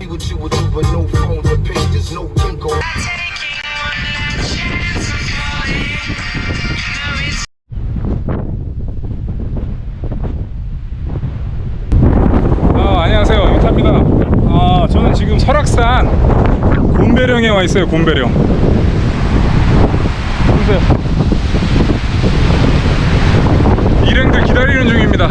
what you would do, but no phone, the pages, no tinkle. 안녕하세요, 유타입니다. 저는 지금 설악산 곰배령에 와 있어요. 곰배령 보세요. 일행들 기다리는 중입니다.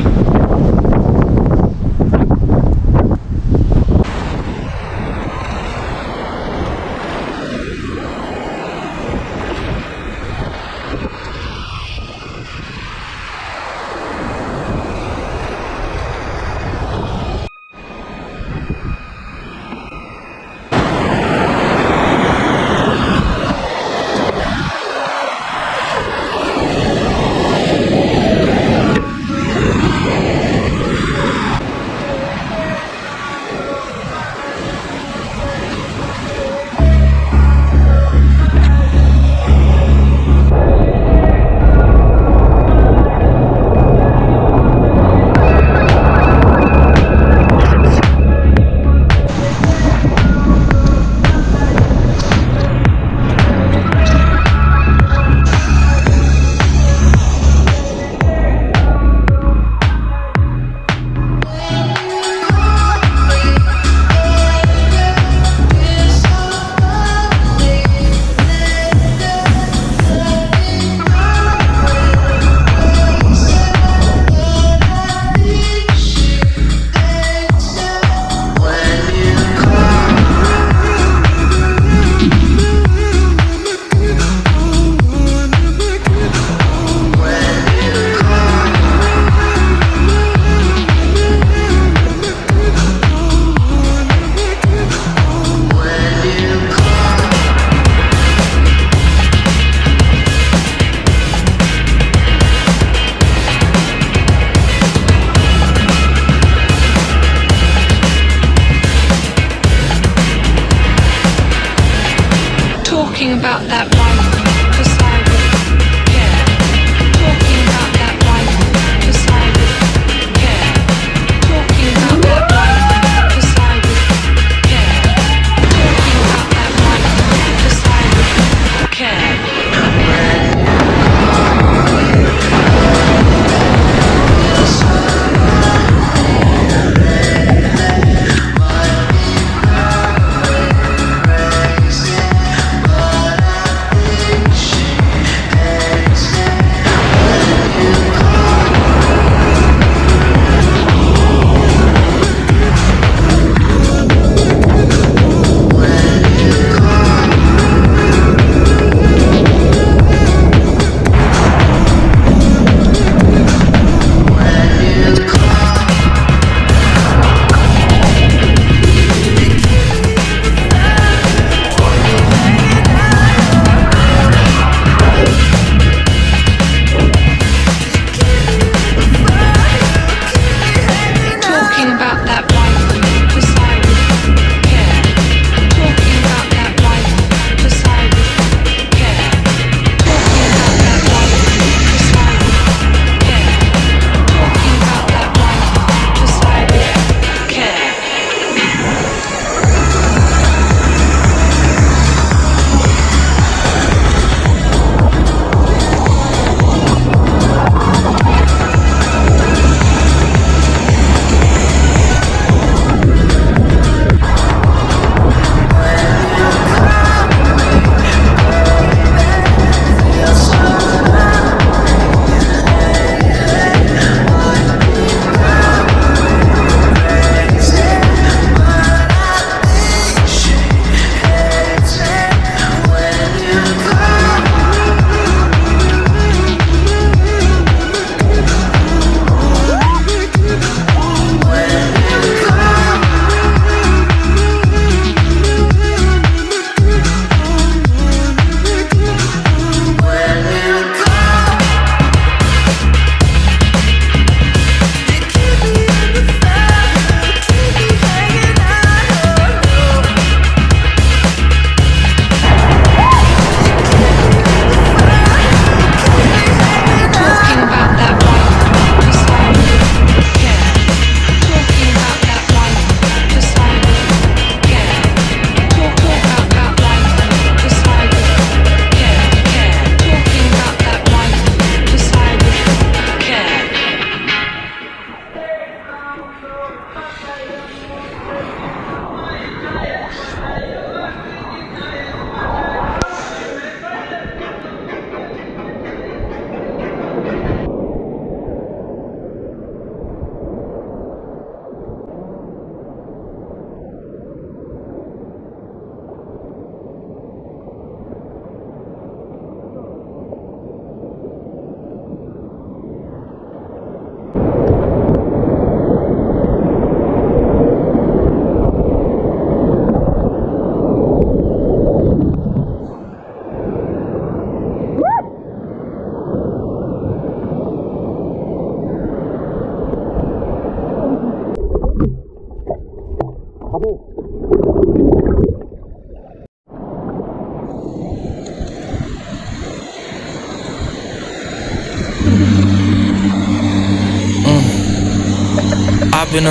I've been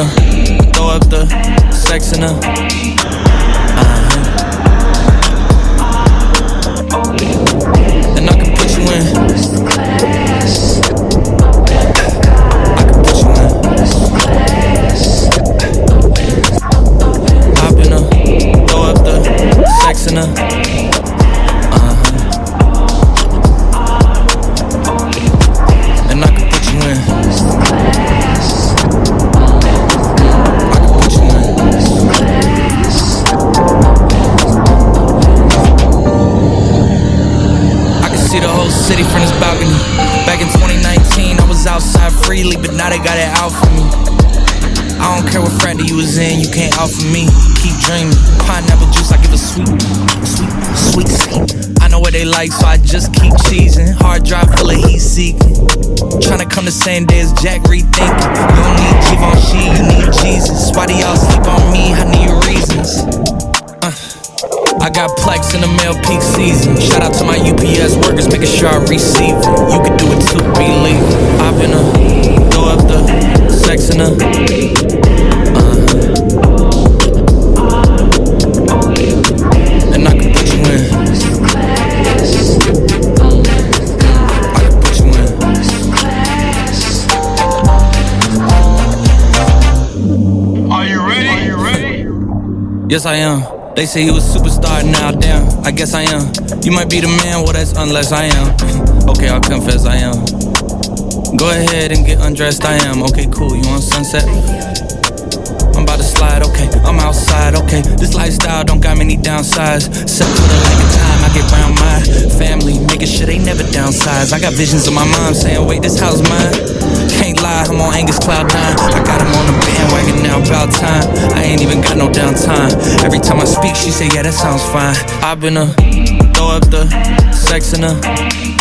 throw up the sex in her. And I can put you in. I can put you in. I've been throw up the sex in her. And I can put you in. See the whole city from this balcony. Back in 2019, I was outside freely, but now they got it out for me. I don't care what frat you was in, you can't out for me. Keep dreaming. Pineapple juice, I give a sweet. I know what they like, so I just keep cheesing. Hard drive full of heat seeking. Tryna come the same day as Jack rethinking. You don't need Givenchy, you need Jesus. Why do y'all sleep on me? I need reasons. I got plex in the mail peak season. Shout out to my UPS workers, making sure I receive it. You can do it too, believe it. I've been throw up the sex in her. And I can put you in. I can put you in. Are you ready? Are you ready? Yes, I am. They say you a superstar now, damn, I guess I am. You might be the man, well that's unless I am. Okay, I'll confess I am. Go ahead and get undressed, I am. Okay, cool, you on Sunset? I'm about to slide, okay, I'm outside, okay. This lifestyle don't got many downsides. Except for the lack of time I get around my family, making sure they never downsize. I got visions of my mom saying, wait, this house mine. Can't lie, I'm on Angus Cloud 9. I got him on the bandwagon now, about time. I ain't even got no downtime. Every time I speak, she say, yeah, that sounds fine. I've been throw up the sex in her.